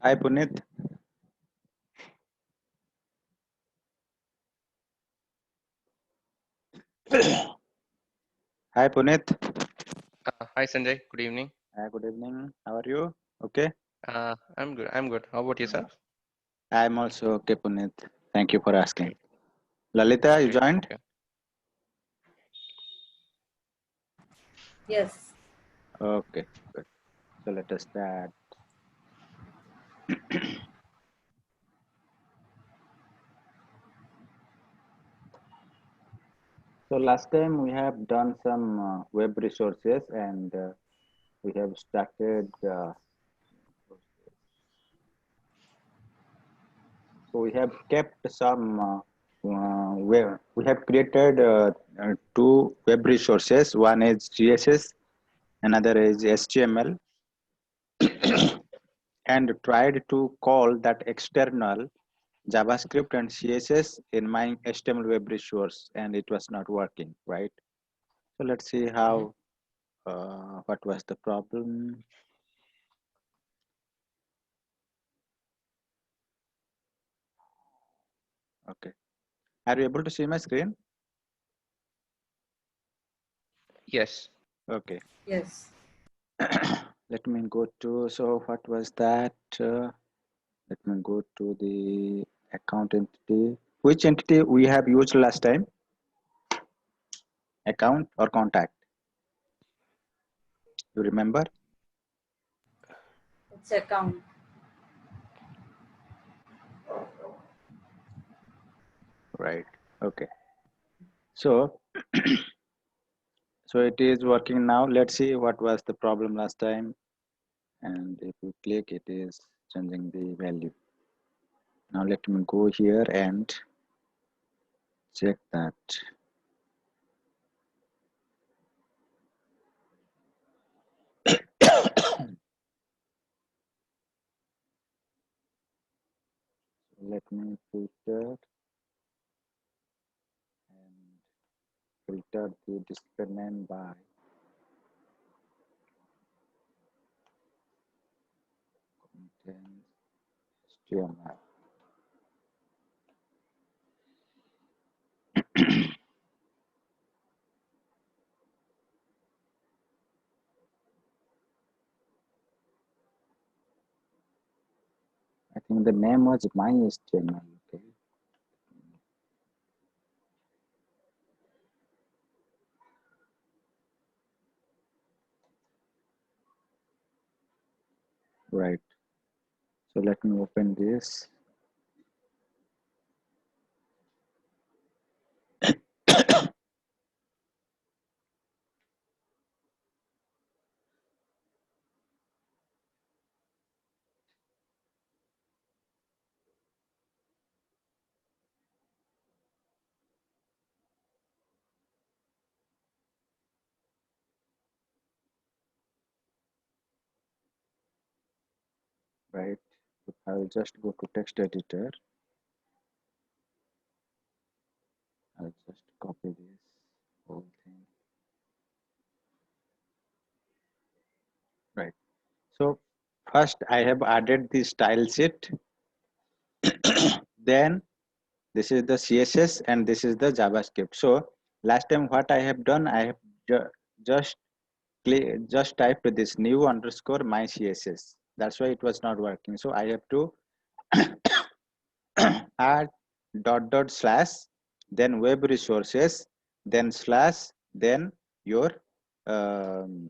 Hi Puneet. Hi Puneet. Hi Sanjay, good evening. Good evening. How are you? Okay. I'm good. I'm good. How about Uh, yourself? I'm also okay, Puneet. Thank you for asking. Great. Lalita, That's you great. joined? Yeah. Yes. Okay, good. So let us start. So last time we have done some web resources and we have started. So we have kept some. Where we have created two web resources. One is CSS, another is HTML, and tried to call that external JavaScript and CSS in my HTML web resource, and it was not working, right? So let's see Mhm. how, what was the problem. Okay. Are you able to see my screen? Yes. Okay. Yes. Let me go to, so what was that? Let me go to the account entity. Which entity we have used last time? Account or contact? You remember? It's account. Right. Okay. So, so it is working now. Let's see what was the problem last time. And if you click, it is changing the value. Now let me go here and check that. Let me filter and filter the display name by content HTML. I think the name was my HTML. Okay, right. So let me open this. Right. I will just go to text editor. I'll just copy this whole thing. Right. So first I have added the style sheet. Then this is the CSS and this is the JavaScript. So last time what I have done, I have just just typed this new underscore my CSS. That's why it was not working. So I have to add dot slash, then web resources, then slash, then your um,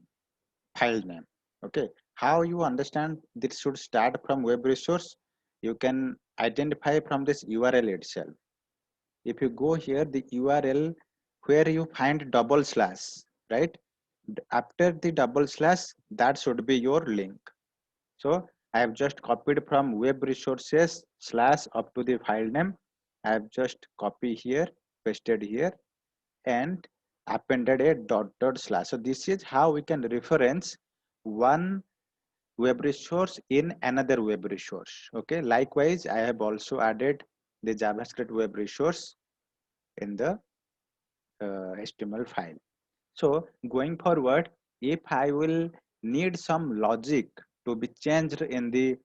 file name. Okay, how you understand this should start from web resource? You can identify from this URL itself. If you go here, the URL where you find double slash, right? After the double slash, that should be your link. So I have just copied from web resources slash up to the file name. I have just copy here, pasted here, and appended a dot slash. So this is how we can reference one web resource in another web resource. Okay. Likewise, I have also added the JavaScript web resource in the HTML file. So going forward, if I will need some logic to be changed in the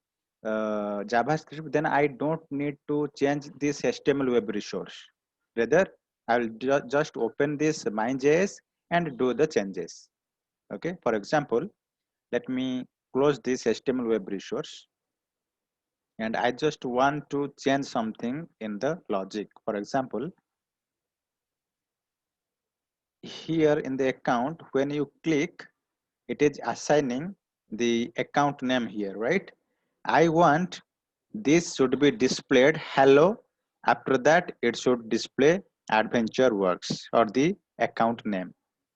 JavaScript, then I don't need to change this HTML web resource. Rather, I will just open this main.js and do the changes. Okay, for example, let me close this HTML web resource, and I just want to change something in the logic. For example, here in the account, when you click, it is assigning the account name here, right? I want this should be displayed hello. After that, it should display adventure works or the account name.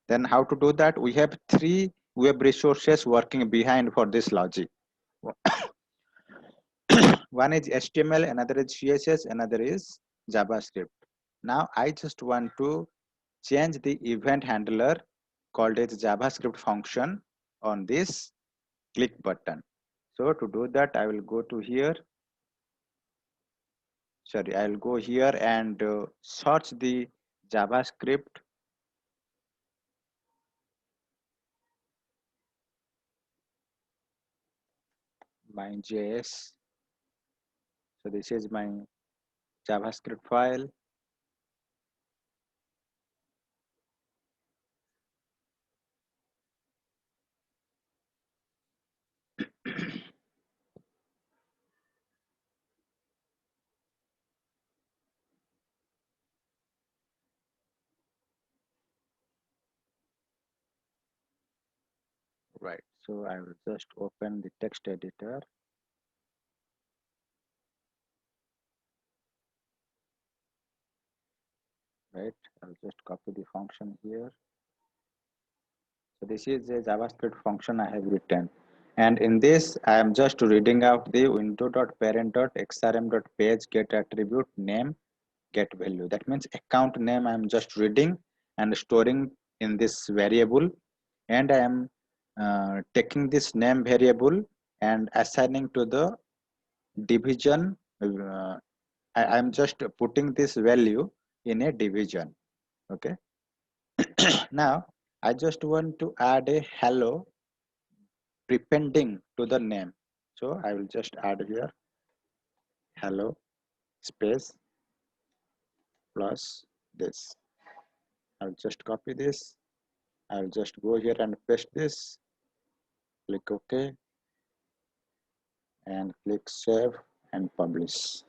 Then how to do that? We have three web resources working behind for this logic. One is HTML, another is CSS, another is JavaScript. Now I just want to change the event handler called as JavaScript function on this click button. So to do that, I will go to here. Sorry, I'll go here and search the JavaScript main.js. So this is my JavaScript file. Right. So I will just open the text editor. Right. I'll just copy the function here. So this is a JavaScript function I have written. And in this, I am just reading out the window.parent.xrm.page get attribute name get value. That means account name I am just reading and storing in this variable. And I am taking this name variable and assigning to the division. I am just putting this value in a division. Okay. Now, I just want to add a hello prepending to the name. So I will just add here hello space plus this. I'll just copy this. I'll just go here and paste this. Click OK and click save and publish.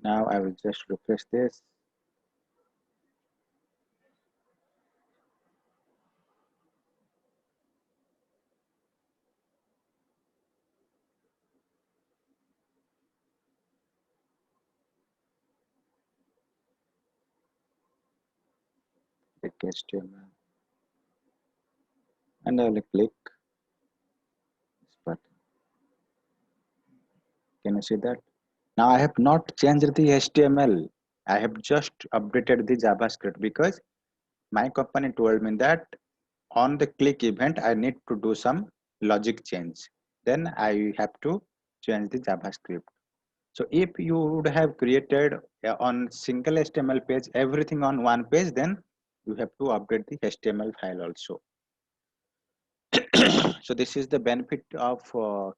Now I will just refresh this. Click HTML and I will click this button. Can you see that? Now I have not changed the HTML. I have just updated the JavaScript because my company told me that on the click event I need to do some logic change. Then I have to change the JavaScript. So if you would have created on single HTML page everything on one page, then you have to update the HTML file also. So this is the benefit of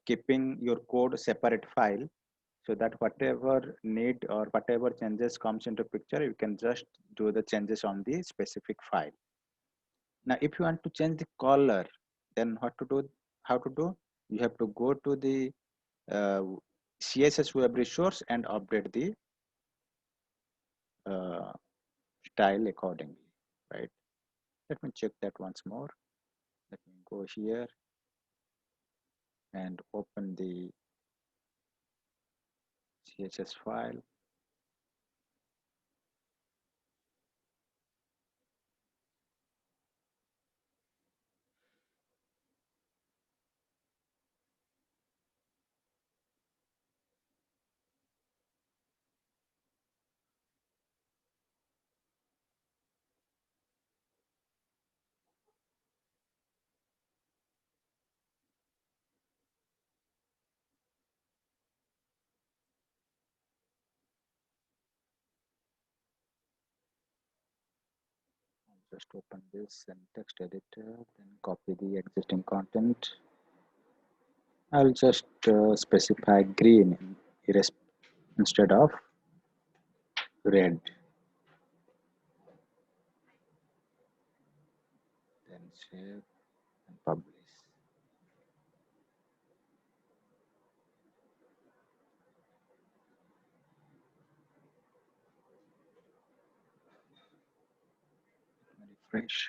keeping your code separate file, so that whatever need or whatever changes comes into picture, you can just do the changes on the specific file. Now if you want to change the color, then what to do, how to do, you have to go to the uh, CSS web resource and update the uh, style accordingly, right? Let me check that once more. Let me go here and open the CSS file. just open this and text editor, then copy the existing content. I'll just specify green instead of red. Then save and publish. Refresh.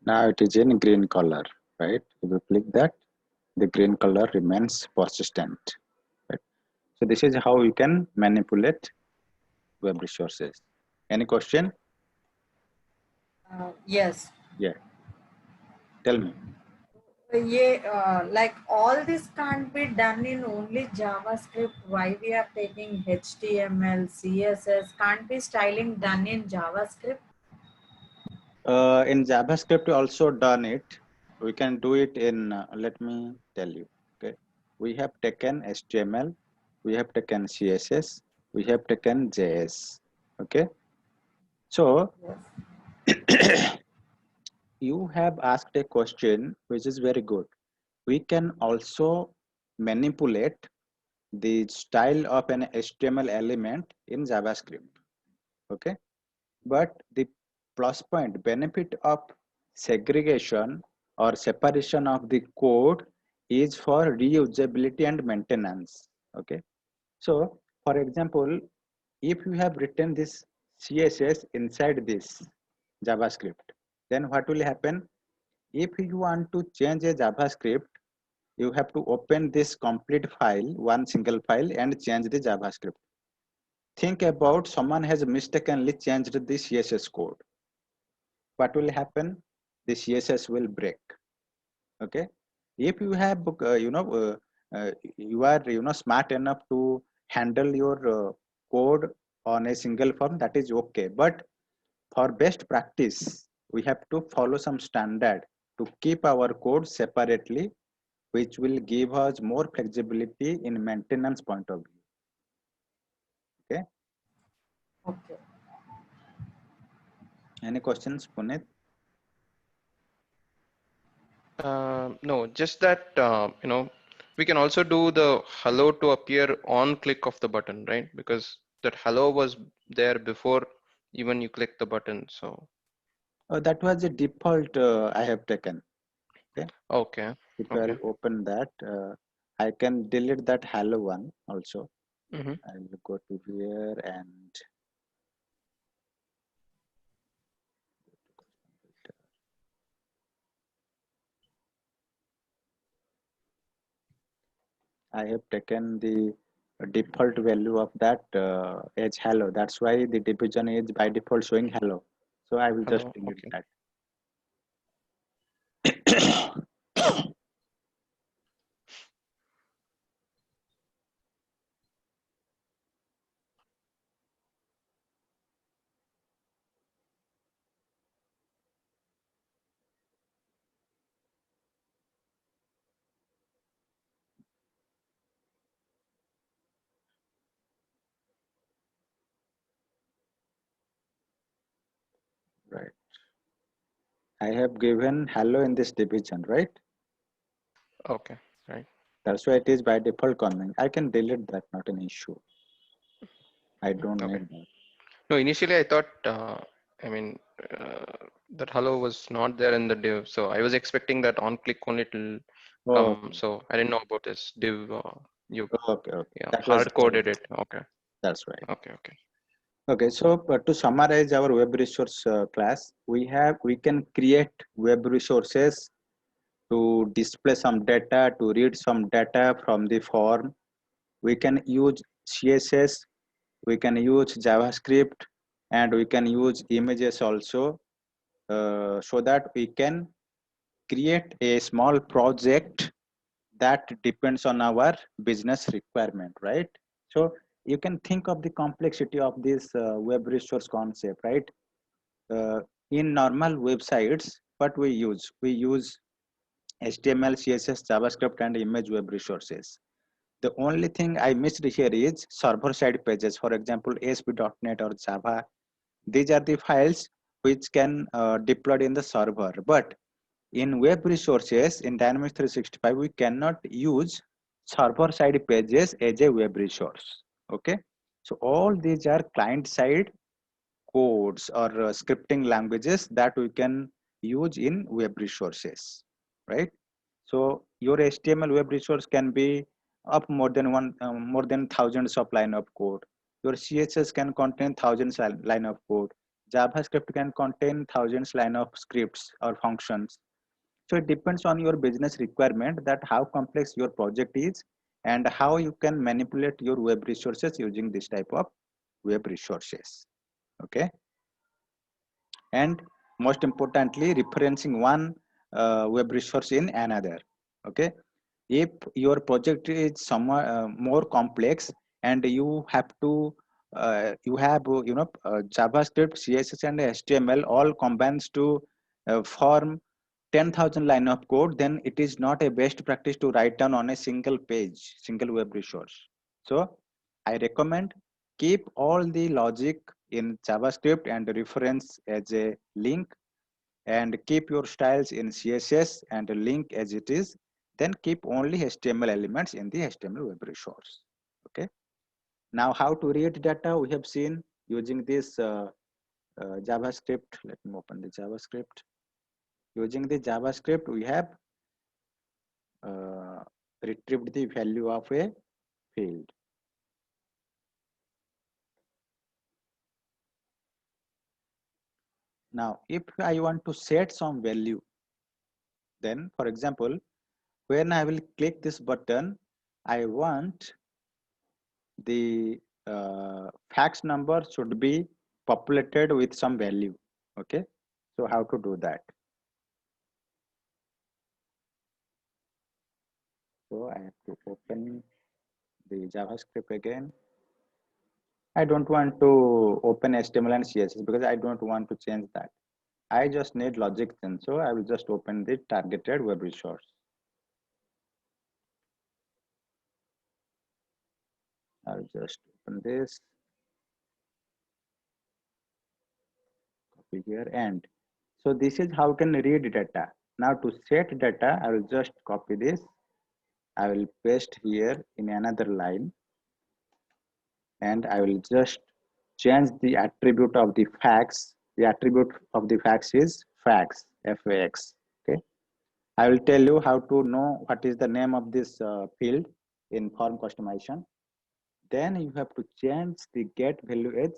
Now it is in green color, right? If you click that, the green color remains persistent. Right? So this is how you can manipulate web resources. Any question? Yes. Yeah. Tell me. Yeah, like all this can't be done in only JavaScript. Why we are taking HTML, CSS? Can't be styling done in JavaScript? In JavaScript, we also done it. We can do it in, let me tell you. Okay. We have taken HTML, we have taken CSS, we have taken JS. Okay. So Yes. you have asked a question which is very good. We can also manipulate the style of an HTML element in JavaScript. Okay. But the plus point benefit of segregation or separation of the code is for reusability and maintenance. Okay. So for example, if you have written this CSS inside this JavaScript, then what will happen? If you want to change a JavaScript, you have to open this complete file, one single file, and change the JavaScript. Think about someone has mistakenly changed the CSS code. What will happen? The CSS will break. Okay. If you have, you are, smart enough to handle your code on a single form, that is okay. But for best practice, we have to follow some standard to keep our code separately, which will give us more flexibility in maintenance point of view. Okay. Okay. Any questions, Puneet? No, just that, we can also do the hello to appear on click of the button, right? Because that hello was there before even you click the button. So, That was the default I have taken. Okay. okay, If okay. I'll open that, I can delete that hello one also. Mm-hmm. I will go to here and I have taken the default value of that as hello. That's why the division is by default showing hello. So I will just Hello, delete okay. that. Right. I have given hello in this division, right? Okay, right. That's why it is by default comment. I can delete that, not an issue. I don't Okay. need that. No, initially I thought, I mean, that hello was not there in the div. So I was expecting that on click only it will Oh, come. So I didn't know about this div. You, okay, okay. yeah, That was hard coded it. Okay, that's right. okay, okay. Okay, so to summarize our web resource class, we can create web resources to display some data, to read some data from the form. We can use CSS, we can use JavaScript, and we can use images also, so that we can create a small project that depends on our business requirement, right? So you can think of the complexity of this web resource concept, right? In normal websites, what we use HTML, CSS, JavaScript, and image web resources. The only thing I missed here is server side pages. For example, ASP.NET or Java. These are the files which can deployed in the server. But in web resources, in Dynamics 365, we cannot use server side pages as a web resource. Okay. So all these are client side codes or scripting languages that we can use in web resources, right? So your HTML web resource can be up more than thousands of line of code. Your CSS can contain thousands line of code. JavaScript can contain thousands line of scripts or functions. So it depends on your business requirement that how complex your project is and how you can manipulate your web resources using this type of web resources. Okay. And most importantly, referencing one web resource in another. Okay. If your project is somewhat more complex and you have to you have JavaScript, CSS, and HTML all combines to form 10,000 line of code, then it is not a best practice to write down on a single page, single web resource. So I recommend keep all the logic in JavaScript and reference as a link, and keep your styles in CSS and link as it is. Then keep only HTML elements in the HTML web resource. Okay. Now how to read data we have seen using this JavaScript. Let me open the JavaScript. Using the JavaScript, we have uh, retrieved the value of a field. Now, if I want to set some value, then for example, when I will click this button, I want the fax number should be populated with some value. Okay. So how to do that? So I have to open the JavaScript again. I don't want to open HTML and CSS because I don't want to change that. I just need logic then. So I will just open the targeted web resource. I'll just open this, copy here, and so this is how can read data. Now to set data, I will just copy this. I will paste here in another line, and I will just change the attribute of the fax. The attribute of the fax is fax, F-A-X. Okay. I will tell you how to know what is the name of this field in form customization. Then you have to change the get value as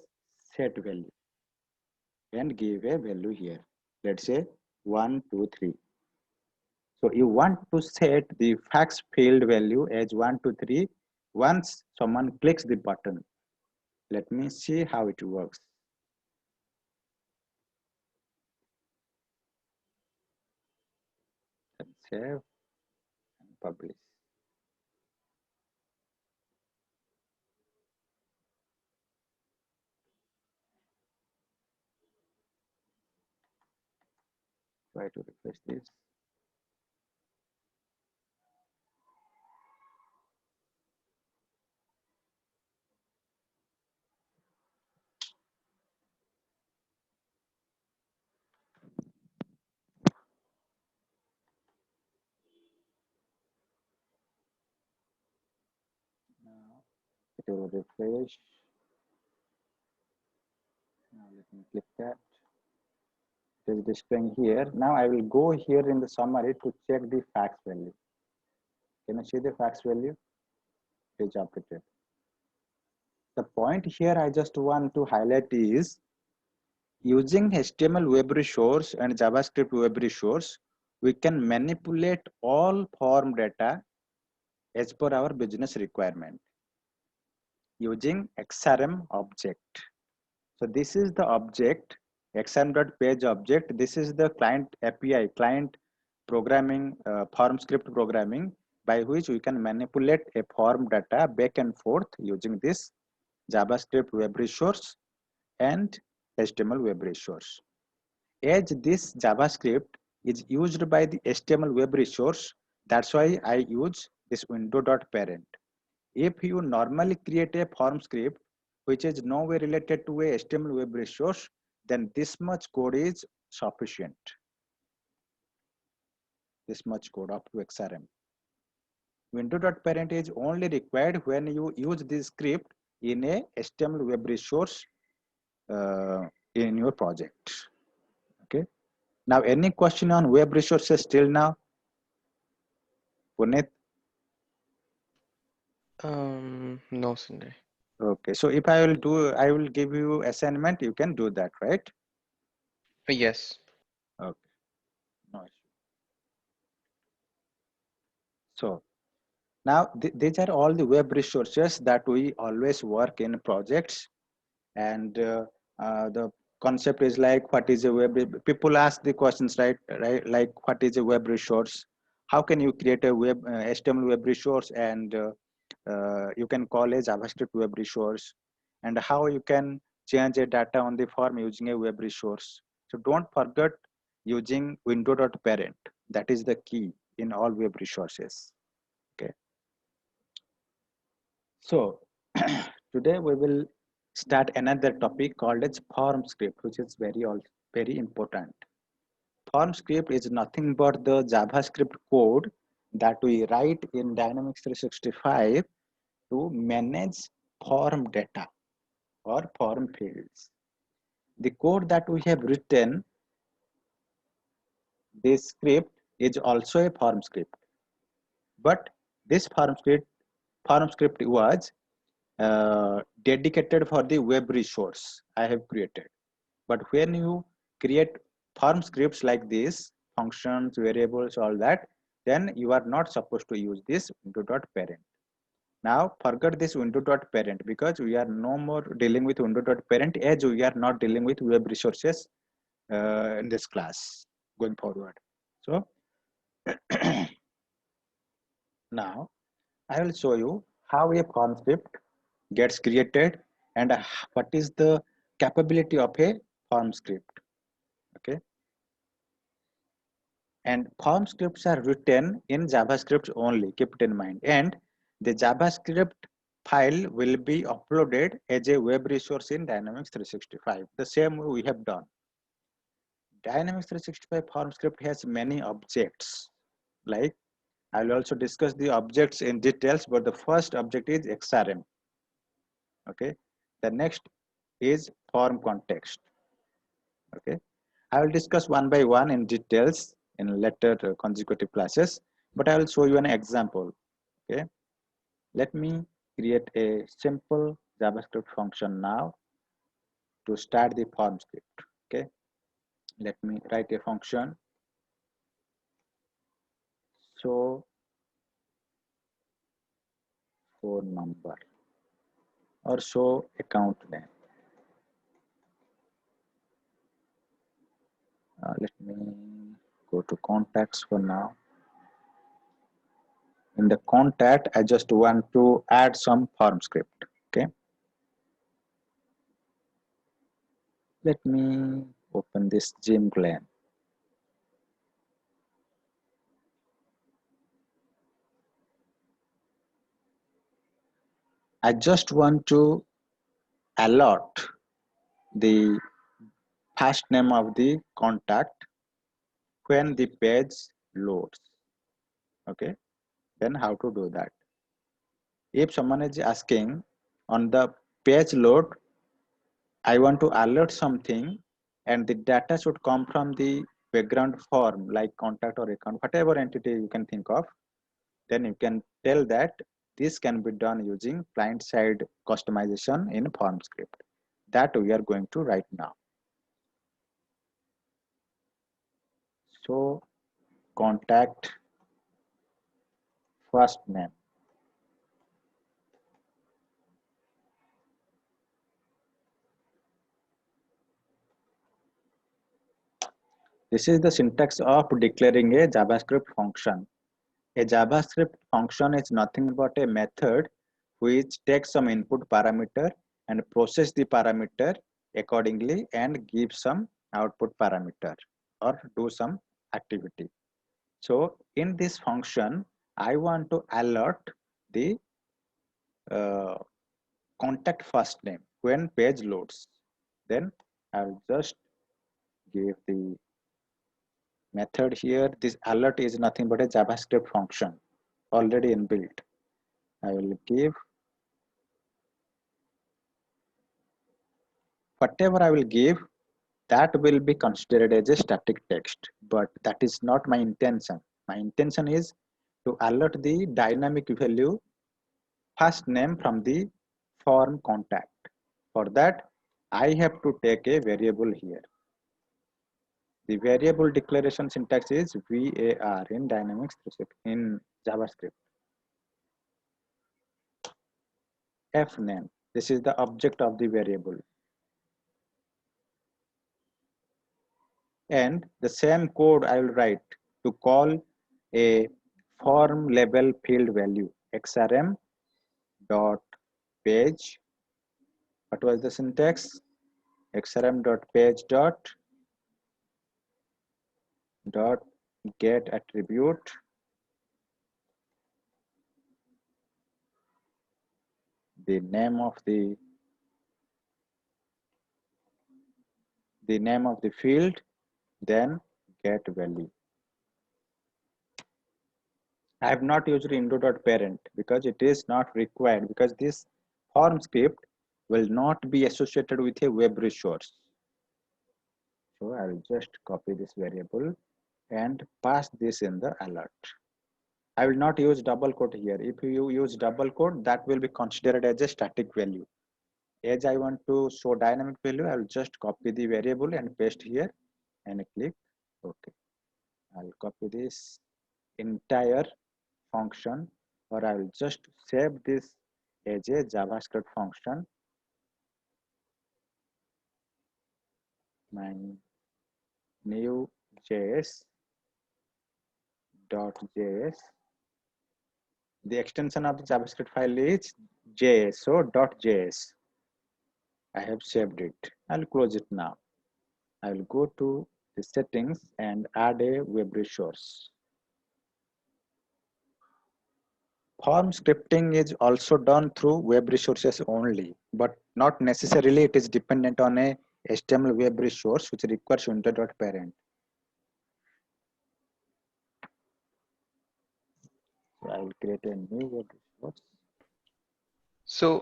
set value and give a value here. Let's say 1, 2, 3. So you want to set the fax field value as 1, 2, 3 once someone clicks the button. Let me see how it works. Let's save and publish. Try to refresh this. Now it will refresh. Now let me click that. It is displaying here. Now I will go here in the summary to check the fax value. Can you see the fax value? It is updated. The point here I just want to highlight is using HTML web resource and JavaScript web resource, we can manipulate all form data as per our business requirement using XRM object. So this is the object, XRM.page object. This is the client API, client programming, form script programming, by which we can manipulate a form data back and forth using this JavaScript web resource and HTML web resource. As this JavaScript is used by the HTML web resource, that's why I use this window.parent. If you normally create a form script which is no way related to a HTML web resource, then this much code is sufficient. This much code up to XRM. Window.parent is only required when you use this script in a HTML web resource in your project. Okay. Now, any question on web resources till now? Puneet? No, Sanjay. Okay. So if I will give you assignment, you can do that, right? Yes. Okay. No issue. So now these are all the web resources that we always work in projects, and the concept is like, what is a web? People ask the questions, right? Like, what is a web resource? How can you create a web HTML web resource, and you can call a JavaScript web resource, and how you can change a data on the form using a web resource. So don't forget using window.parent. That is the key in all web resources. Okay. So today we will start another topic called as form script, which is very important. Form script is nothing but the JavaScript code that we write in Dynamics 365 to manage form data or form fields. The code that we have written, this script is also a form script, but this form script was dedicated for the web resource I have created. But when you create form scripts like this, functions, variables, all that, then you are not supposed to use this window.parent. Now forget this window.parent, because we are no more dealing with window.parent, as we are not dealing with web resources in this class going forward. So now I will show you how a form script gets created and what is the capability of a form script. Okay. And form scripts are written in JavaScript only, keep it in mind. And the JavaScript file will be uploaded as a web resource in Dynamics 365. The same way we have done. Dynamics 365 form script has many objects. Like, I will also discuss the objects in details, but the first object is XRM. Okay. The next is form context. Okay. I will discuss one by one in details in later consecutive classes, but I will show you an example. Okay. Let me create a simple JavaScript function now to start the form script. Okay. Let me write a function. So phone number or show account name. Let me go to contacts for now. In the contact, I just want to add some form script. Okay. Let me open this Jim Glen. I just want to allot the first name of the contact when the page loads. Okay, then how to do that? If someone is asking on the page load, I want to alert something, and the data should come from the background form like contact or account, whatever entity you can think of, then you can tell that this can be done using client side customization in form script that we are going to write now. So contact first name. This is the syntax of declaring a JavaScript function. A JavaScript function is nothing but a method which takes some input parameter and process the parameter accordingly and give some output parameter or do some activity. So in this function, I want to alert the contact first name when page loads. Then I'll just give the method here. This alert is nothing but a JavaScript function already inbuilt. I will give whatever I will give, that will be considered as a static text, but that is not my intention. My intention is to alert the dynamic value first name from the form contact. For that, I have to take a variable here. The variable declaration syntax is var in Dynamics in JavaScript. F name. This is the object of the variable. And the same code I will write to call a form label field value xrm dot page. What was the syntax? xrm dot page dot get attribute the name of the field, then get value. I have not used indo.parent because it is not required, because this form script will not be associated with a web resource. So I will just copy this variable and pass this in the alert. I will not use double quote here. If you use double quote, that will be considered as a static value. As I want to show dynamic value, I will just copy the variable and paste here and click OK. I'll copy this entire function, or I will just save this as a JavaScript function. My new JS.js. The extension of the JavaScript file is JS, so .js. I have saved it. I'll close it now. I will go to the settings and add a web resource. Form scripting is also done through web resources only, but not necessarily it is dependent on a HTML web resource which requires window.parent. So I will create a new web resource. So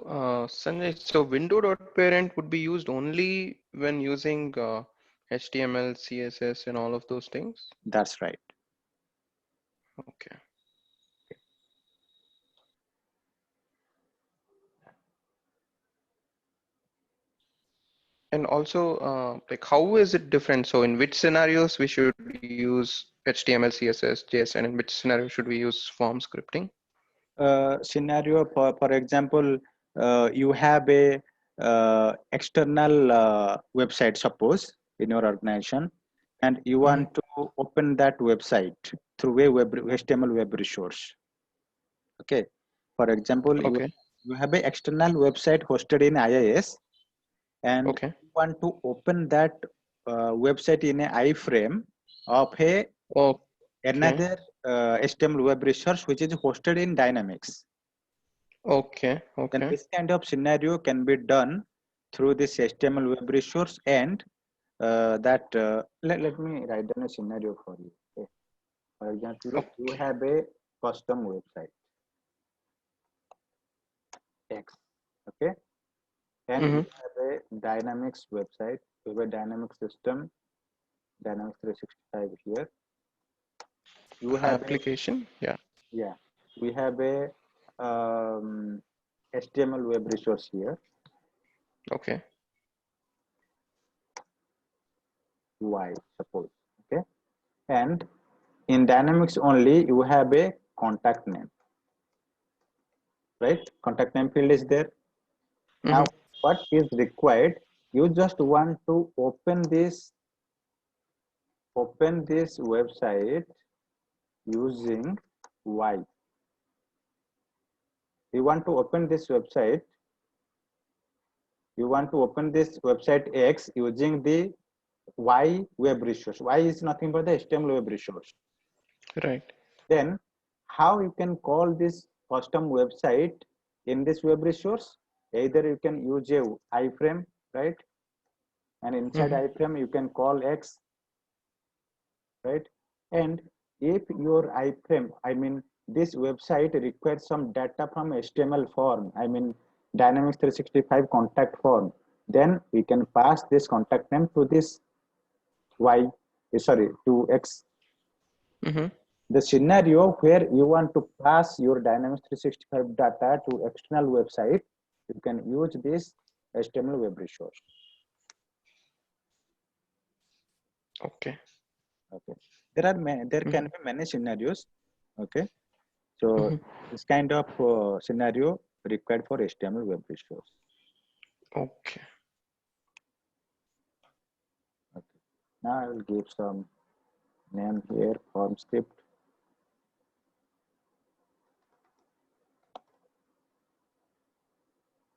Sanjay, so window.parent would be used only when using HTML, CSS, and all of those things? That's right. Okay. And also, like, how is it different? So in which scenarios we should use HTML, CSS, JS, and in which scenario should we use form scripting? Scenario, for example, you have a external website, suppose, in your organization, and you want to open that website through a HTML web resource. Okay. For example, Okay. you have an external website hosted in IIS, and Okay. you want to open that website in an iframe of another HTML web resource which is hosted in Dynamics. Okay. Then Okay. this kind of scenario can be done through this HTML web resource, and let me write down a scenario for you. Okay. For example, you have a custom website X, okay, and you have a Dynamics website. You have a Dynamics system, Dynamics 365 here. You have application, yeah. We have a HTML web resource here. Okay. Y, suppose, okay, and in Dynamics only you have a contact name, right? Contact name field is there. Now what is required, you just want to open this website using Y. You want to open this website You want to open this website X using the Y web resource. Y is nothing but the HTML web resource. Right. Then how you can call this custom website in this web resource? Either you can use a iframe, right? And inside iframe you can call X, right? And if your iframe, I mean this website requires some data from HTML form, I mean Dynamics 365 contact form, then we can pass this contact name to this Y, sorry, to X. The scenario where you want to pass your Dynamics 365 data to external website, you can use this HTML web resource. Okay. Okay. There can be many scenarios. Okay. So this kind of scenario required for HTML web resource. Okay. Okay. Now I will give some name here, form script.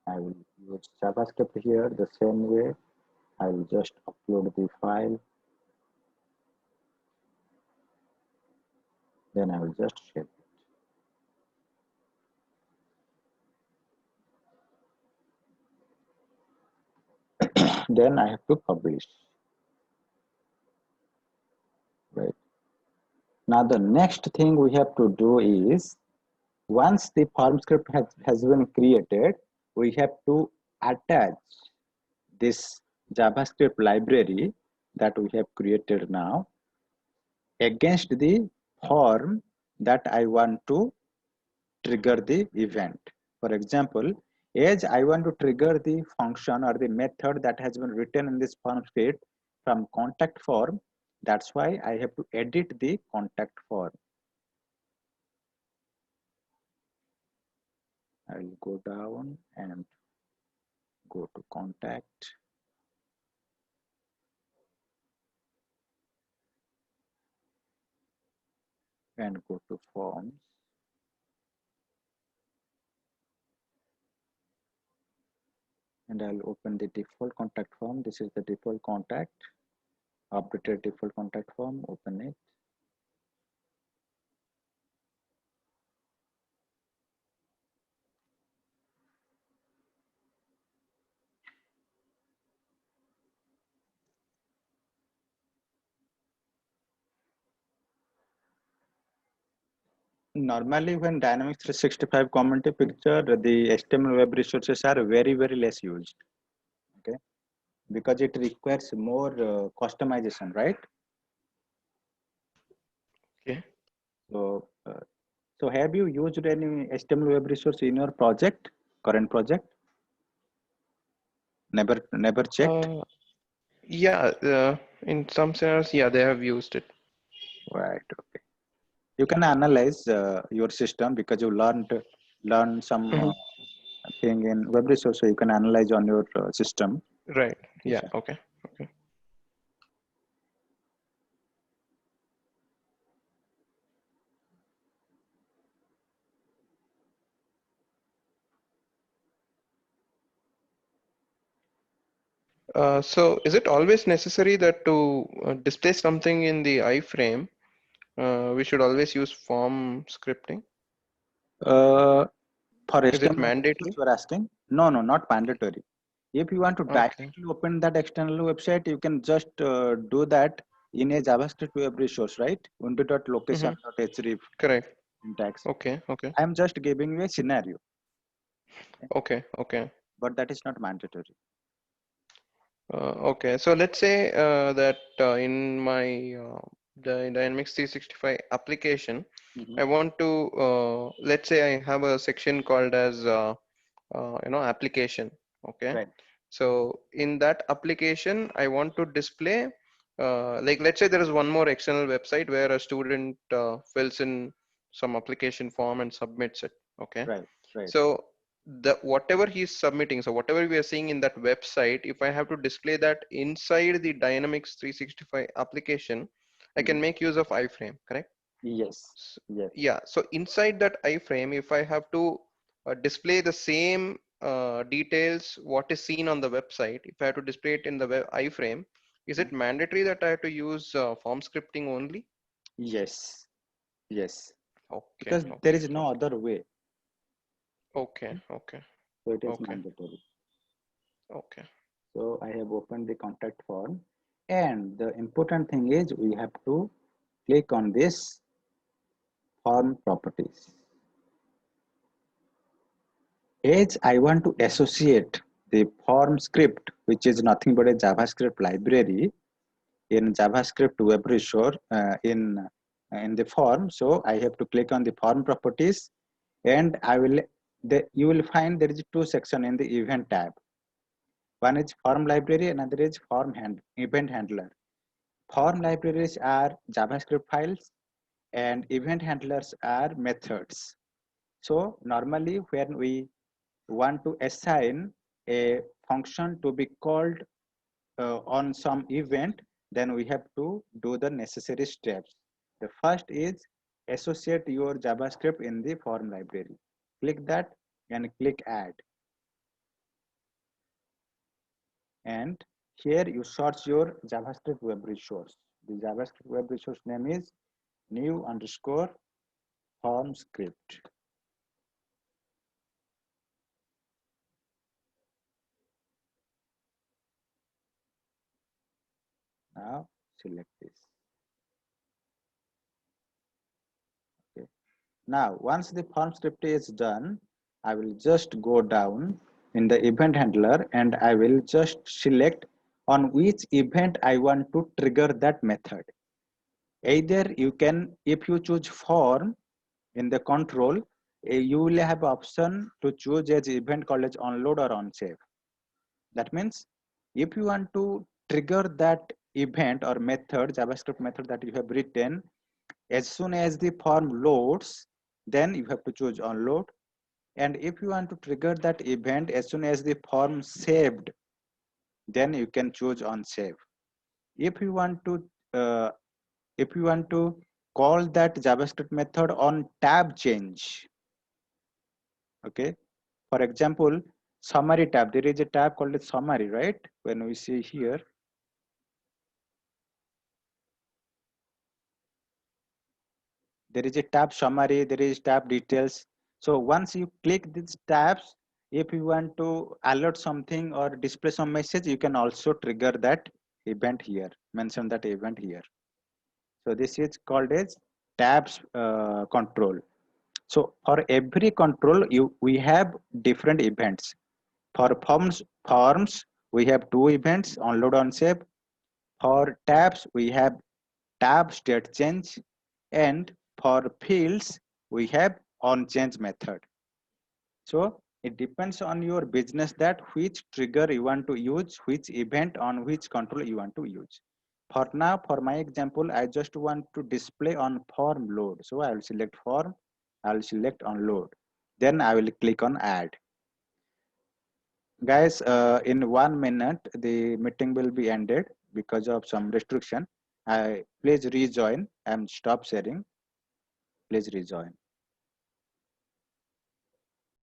I will use JavaScript here the same way. I will just upload the file. Then I will just share it. Then I have to publish. Right. Now the next thing we have to do is, once the form script has been created, we have to attach this JavaScript library that we have created now against the form that I want to trigger the event. For example, as I want to trigger the function or the method that has been written in this form script from contact form, that's why I have to edit the contact form. I will go down and go to contact. And go to forms. And I'll open the default contact form. This is the default contact. Updated default contact form, open it. Normally, when Dynamics 365 comment a picture, the HTML web resources are very, very less used. Okay, because it requires more customization, right? Okay. So have you used any HTML web resource in your project, current project? Never checked? Yeah, in some scenarios, yeah, they have used it. Right. Okay. You can analyze your system because you learn some thing in web resource, so you can analyze on your system. Right. Okay, Yeah. sir. Okay. Okay. So is it always necessary that to display something in the iframe, we should always use form scripting? For Is it HTML web resource, mandatory? you are asking? No, not mandatory. If you want to Okay. directly open that external website, you can just do that in a JavaScript web resource, right? Window.location.href Correct. syntax. Okay. Okay. I am just giving you a scenario, Okay. Okay. but that is not mandatory. Okay. So let's say that in my the Dynamics 365 application, I want to let's say I have a section called as application. Okay. Right. So in that application, I want to display like let's say there is one more external website where a student fills in some application form and submits it. Okay. Right. Right. So the whatever he's submitting, so whatever we are seeing in that website, if I have to display that inside the Dynamics 365 application, I can make use of iframe, correct? Yes. Yes. Yeah, so inside that iframe, if I have to display the same details what is seen on the website, if I have to display it in the web iframe, is it mandatory that I have to use form scripting only? Yes, yes, Okay, because there okay, is no other way. okay, okay, So it is okay, mandatory. okay. So I have opened the contact form, and the important thing is we have to click on this form properties. As I want to associate the form script, which is nothing but a JavaScript library in JavaScript web resource in the form. So I have to click on the form properties, and you will find there is two sections in the event tab. One is form library, another is event handler. Form libraries are JavaScript files, and event handlers are methods. So normally when we want to assign a function to be called on some event, then we have to do the necessary steps. The first is associate your JavaScript in the form library. Click that and click add. And here you search your JavaScript web resource. The JavaScript web resource name is new underscore form script. Now select this. Okay. Now once the form script is done, I will just go down in the event handler and I will just select on which event I want to trigger that method. Either you can, if you choose form in the control, you will have option to choose as event called as onload or onsave. That means if you want to trigger that event or method, JavaScript method that you have written, as soon as the form loads, then you have to choose onload. And if you want to trigger that event as soon as the form saved, then you can choose on save. If you want to uh, if you want to call that JavaScript method on tab change, okay. For example, summary tab. There is a tab called a summary, right? When we see here, there is a tab summary, there is tab details. So once you click these tabs, if you want to alert something or display some message, you can also trigger that event here, mention that event here. So this is called as tabs control. So for every control, we have different events. For forms, we have two events, onload, onsave. For tabs, we have tab state change, and for fields, we have onChange method. So it depends on your business that which trigger you want to use, which event on which control you want to use. For now, for my example, I just want to display on form load. So I will select form, I will select on load. Then I will click on add. Guys, in 1 minute, the meeting will be ended because of some restriction. Please rejoin and stop sharing. Please rejoin.